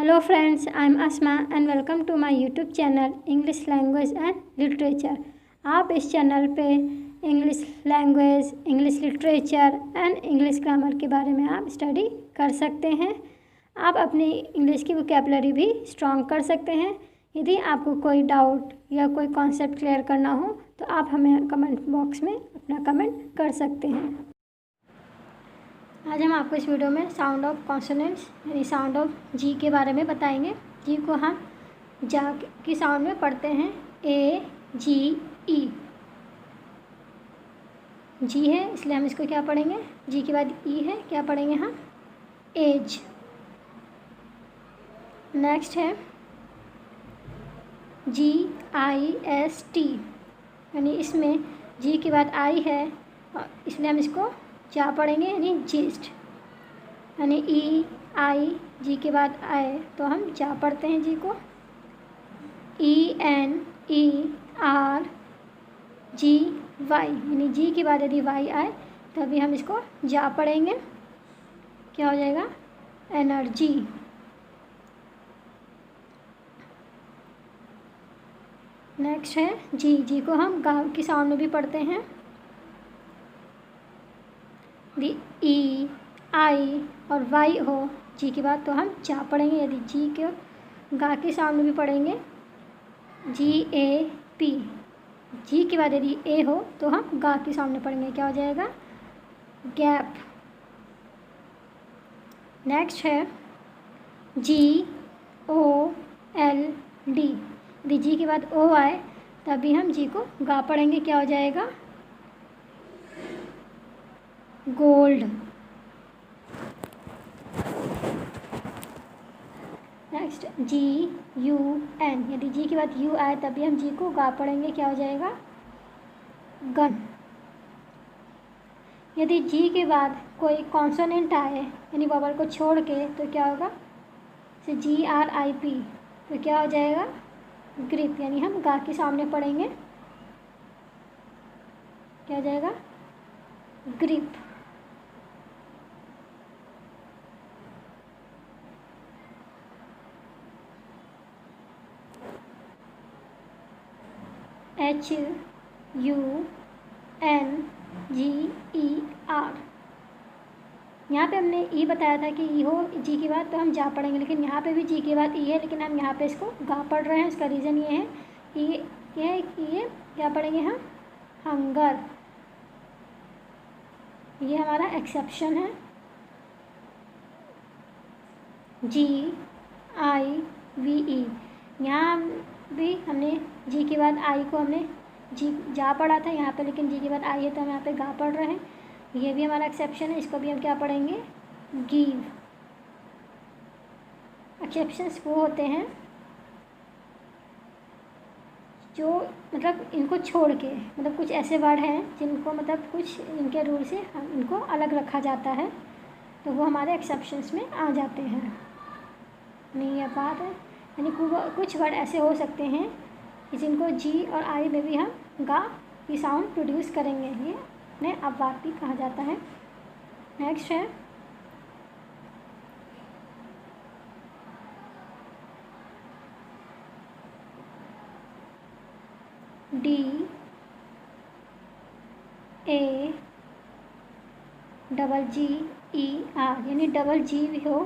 Hello friends, I am Asma and welcome to my YouTube channel English Language and Literature। आप इस channel पे English language, English literature and English grammar के बारे में आप study कर सकते हैं। आप अपनी इंग्लिश की वोकैबुलरी भी स्ट्रॉन्ग कर सकते हैं। यदि आपको कोई डाउट या कोई कॉन्सेप्ट क्लियर करना हो तो आप हमें कमेंट बॉक्स में अपना कमेंट कर सकते हैं। आज हम आपको इस वीडियो में साउंड ऑफ कॉन्सोनेंट्स यानी साउंड ऑफ जी के बारे में बताएंगे। जी को हम जा की साउंड में पढ़ते हैं ए जी ई। जी है इसलिए हम इसको क्या पढ़ेंगे, जी के बाद ई है, क्या पढ़ेंगे हम, एज। नेक्स्ट है जी आई एस टी, यानी इसमें जी के बाद आई है इसलिए हम इसको जा पढ़ेंगे यानी जीस्ट। यानी ई आई जी के बाद आए तो हम जा पढ़ते हैं जी को। E N E R G Y, यानी जी के बाद यदि वाई आए तभी हम इसको जा पढ़ेंगे, क्या हो जाएगा, एनर्जी। नेक्स्ट है जी, जी को हम गाँव की साउंड में भी पढ़ते हैं। यदि ई आई और वाई हो जी के बाद तो हम जा पढ़ेंगे। यदि जी के गा के साउंड में भी पढ़ेंगे जी ए पी, जी के बाद यदि ए हो तो हम गा के साउंड में पढ़ेंगे, क्या हो जाएगा, गैप। नेक्स्ट है जी ओ एल डी, यदि जी के बाद ओ आए तभी हम जी को गा पढ़ेंगे, क्या हो जाएगा, gold. Next G U N, यदि जी के बाद यू आए तभी हम जी को गा पढ़ेंगे, क्या हो जाएगा, गन। यदि जी के बाद कोई कॉन्सोनेंट आए यानी वॉवल को छोड़ के तो क्या होगा, जैसे जी आर आई पी तो क्या हो जाएगा, ग्रिप, यानी हम गा के सामने पढ़ेंगे, क्या हो जाएगा, grip. H U N G E R, यहाँ पे हमने ई बताया था कि ई हो जी के बाद तो हम जा पढ़ेंगे, लेकिन यहाँ पे भी जी के बाद ई है लेकिन हम यहाँ पे इसको गा पढ़ रहे हैं। इसका रीज़न ये है कि ये क्या पढ़ेंगे हम, हंगर, ये हमारा एक्सेप्शन है। जी आई वी ई, यहाँ भी हमने जी के बाद आई को हमने जी जा पढ़ा था यहाँ पे, लेकिन जी के बाद आई है तो हम यहाँ पे गा पढ़ रहे हैं। ये भी हमारा एक्सेप्शन है, इसको भी हम क्या पढ़ेंगे, गिव। एक्सेप्शंस वो होते हैं जो मतलब इनको छोड़ के, मतलब कुछ ऐसे वर्ड हैं जिनको मतलब कुछ इनके रूल से हम इनको अलग रखा जाता है तो वो हमारे एक्सेप्शंस में आ जाते हैं। नहीं ये बात है, यानी कुछ वर्ड ऐसे हो सकते हैं कि जिनको जी और आई में भी हम गा की साउंड प्रोड्यूस करेंगे, ये ने अपवाद भी कहा जाता है। नेक्स्ट है D A double ji E are, यानी डबल जी भी हो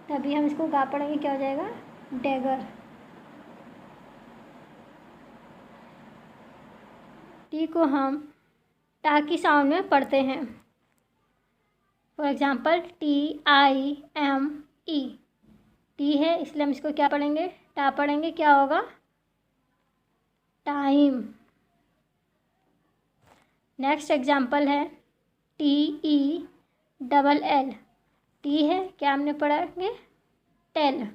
तभी हम इसको गा पढ़ेंगे, क्या हो जाएगा, डैगर। टी को हम टा की साउंड में पढ़ते हैं। For example T I M E, T है इसलिए हम इसको क्या पढ़ेंगे, टा पढ़ेंगे, क्या होगा, टाइम। नेक्स्ट एग्जांपल है T E double L, T है क्या हमने पढ़ेंगे, टेल।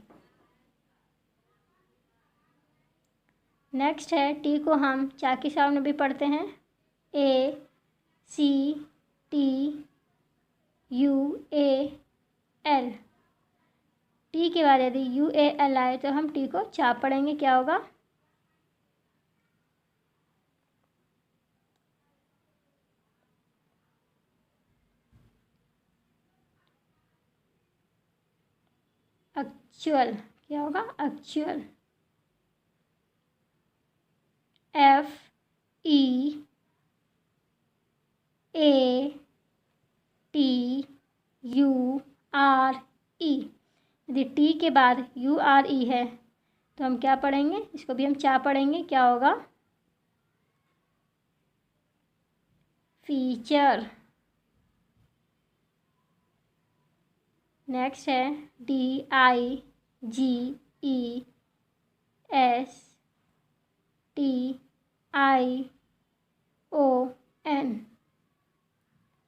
नेक्स्ट है टी को हम चा की साउंड में भी पढ़ते हैं, A C T U A L, T के बाद यदि यू ए एल आए तो हम टी को चा पढ़ेंगे, क्या होगा, एक्चुअल, क्या होगा? एक्चुअल। FEATURE। यदि टी के बाद URE है तो हम क्या पढ़ेंगे? इसको भी हम चा पढ़ेंगे, क्या होगा? फीचर। नेक्स्ट है DIGESTION।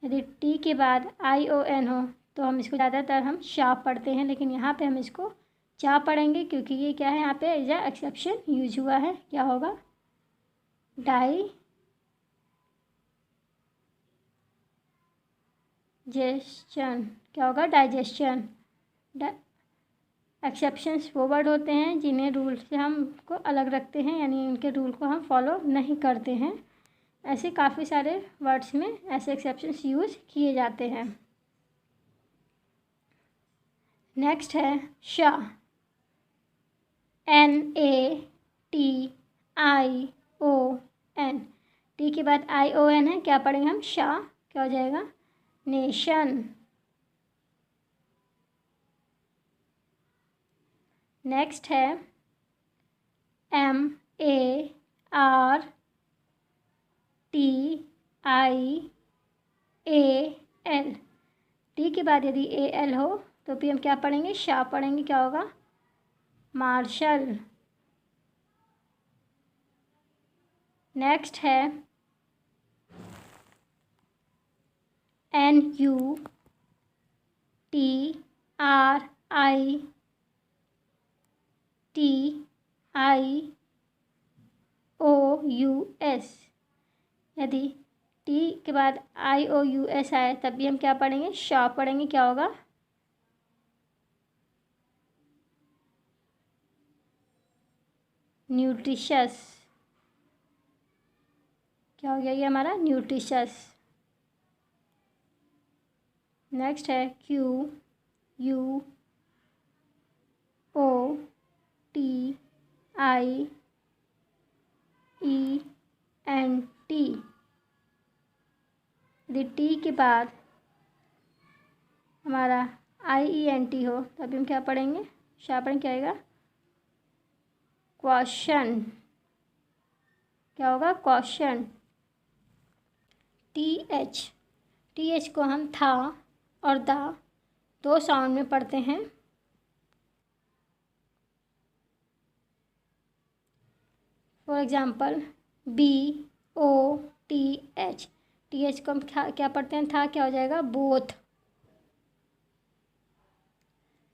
यदि टी के बाद ION हो तो हम इसको ज़्यादातर हम शार्प पढ़ते हैं, लेकिन यहाँ पे हम इसको चा पढ़ेंगे क्योंकि ये क्या है, यहाँ पे एज अ एक्सेप्शन यूज हुआ है। क्या होगा? डाइजेशन। क्या होगा? डाइजेशन। एक्सेप्शंस वो वर्ड होते हैं जिन्हें रूल से हमको अलग रखते हैं, यानी उनके रूल को हम फॉलो नहीं करते हैं। ऐसे काफ़ी सारे वर्ड्स में ऐसे एक्सेप्शंस यूज किए जाते हैं। नेक्स्ट है शाह। NATION। टी के बाद ION है, क्या पढ़ेंगे हम? शाह। क्या हो जाएगा? नेशन। नेक्स्ट है MARTIAL। टी के बाद यदि AL हो तो भी हम क्या पढ़ेंगे? शाह पढ़ेंगे। क्या होगा? मार्शल। नेक्स्ट है NUTRITIOUS। यदि टी के बाद IOUS आए तब भी हम क्या पढ़ेंगे? शाह पढ़ेंगे। क्या होगा? न्यूट्रिशस। क्या हो गया ये हमारा? न्यूट्रिशस। नेक्स्ट है QUOTIENT। यदि टी के बाद हमारा IENT हो तभी हम क्या पढ़ेंगे? शाह पढ़ेंगे। क्या आएगा? क्वेश्चन। क्या होगा? क्वेश्चन। TH को हम था और दा दो साउंड में पढ़ते हैं। For example BOTH। TH को हम क्या पढ़ते हैं? था। क्या हो जाएगा? बोथ।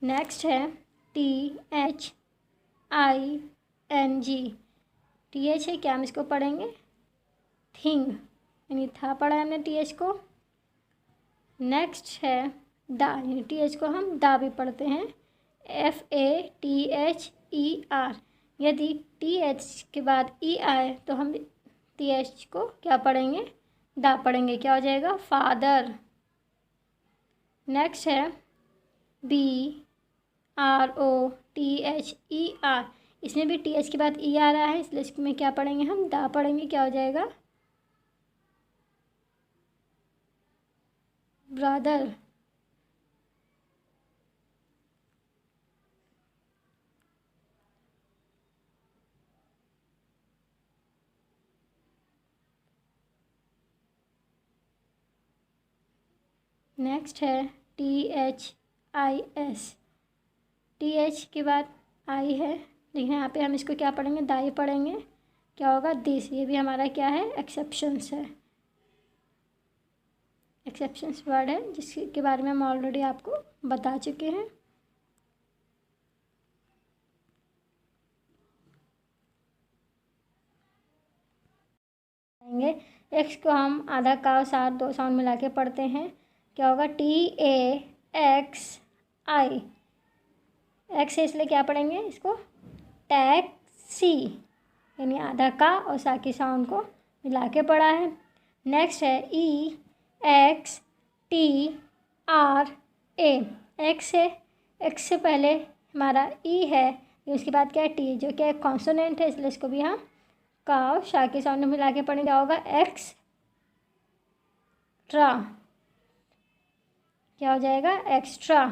नेक्स्ट है THING। TH है, क्या हम इसको पढ़ेंगे? थिंग, यानी था पढ़ा है हमने TH को। नेक्स्ट है दा, यानी TH को हम दा भी पढ़ते हैं। FATHER। यदि TH के बाद E आए तो हम TH को क्या पढ़ेंगे? दा पढ़ेंगे। क्या हो जाएगा? फादर। नेक्स्ट है BROTHER। इसमें भी TH के बाद E आ रहा है, इसलिए इसमें क्या पढ़ेंगे? हम दा पढ़ेंगे। क्या हो जाएगा? ब्रदर। नेक्स्ट है THIS। TH के बाद आई है, लेकिन यहाँ पे हम इसको क्या पढ़ेंगे? दाई पढ़ेंगे। क्या होगा? दिस। ये भी हमारा क्या है? एक्सेप्शंस है। एक्सेप्शंस वर्ड है जिसके बारे में हम ऑलरेडी आपको बता चुके हैं। एक्स को हम आधा का और साथ दो साउंड मिला के पढ़ते हैं। क्या होगा? TAXI। एक्स है इसलिए क्या पढ़ेंगे इसको? टैक्सी, यानी आधा का और सा की साउंड को मिला के पढ़ा है। नेक्स्ट है EXTRA। एक्स है, एक्स से पहले हमारा ई है, उसके बाद क्या है टी, जो क्या है कॉन्सोनेंट है, इसलिए इसको भी हम का और शा के साउंड में मिला के पढ़ेंगे। क्या होगा एक्स्ट्रा, क्या हो जाएगा एक्स्ट्रा।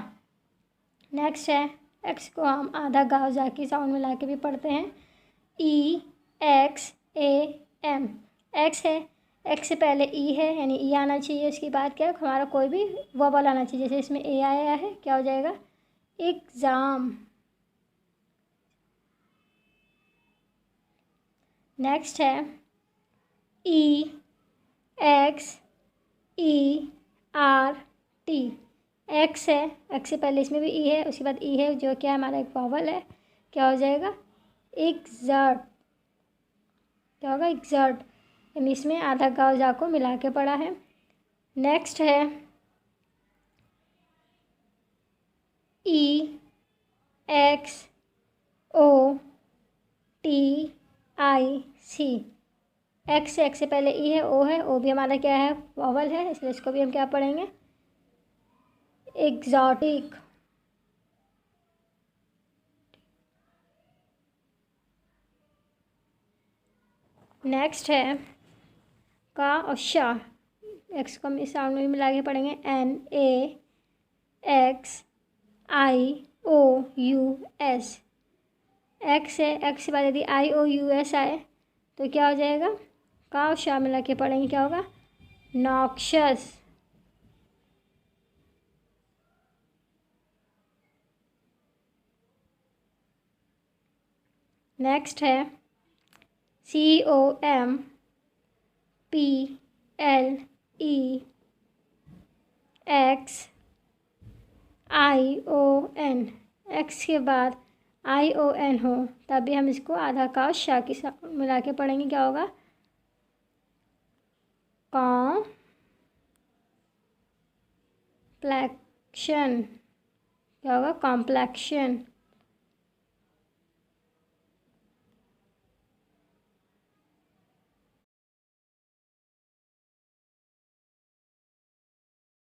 नेक्स्ट है एक्स को हम आधा गाँव जाके साउंड मिला के भी पढ़ते हैं, ई एक्स ए एम। एक्स है, एक्स से पहले ई है यानी ई आना चाहिए, उसके बाद क्या है हमारा कोई भी वोवल आना चाहिए, जैसे इसमें ए आया है, क्या हो जाएगा एग्ज़ाम। नेक्स्ट है E X E R T. X है, एक्स से पहले इसमें भी ई है, उसके बाद ई है जो क्या है हमारा एक वॉवल है, क्या हो जाएगा एक्सर्ट। क्या होगा एक्सर्ट, यानी इसमें आधा गाँव जा को मिला के पढ़ा है। नेक्स्ट है E X O T I C. X से पहले ई है, ओ है, ओ भी हमारा क्या है वॉवल है, इसलिए इसको भी हम क्या पढ़ेंगे एग्जॉटिक। नेक्स्ट है का और शा, एक्स को हम इस साउंड में मिला के पढ़ेंगे N A X I O U S. X है, एक्स के बाद यदि आई ओ यू एस आए तो क्या हो जाएगा का और शा मिला के पढ़ेंगे, क्या होगा नॉक्शस। नेक्स्ट है C O M P L E X I O N. X के बाद आई ओ एन हो तभी हम इसको आधा का और शा के साथ मिला के पढ़ेंगे, क्या होगा कॉम्प्लेक्शन। क्या होगा कॉम्प्लेक्शन।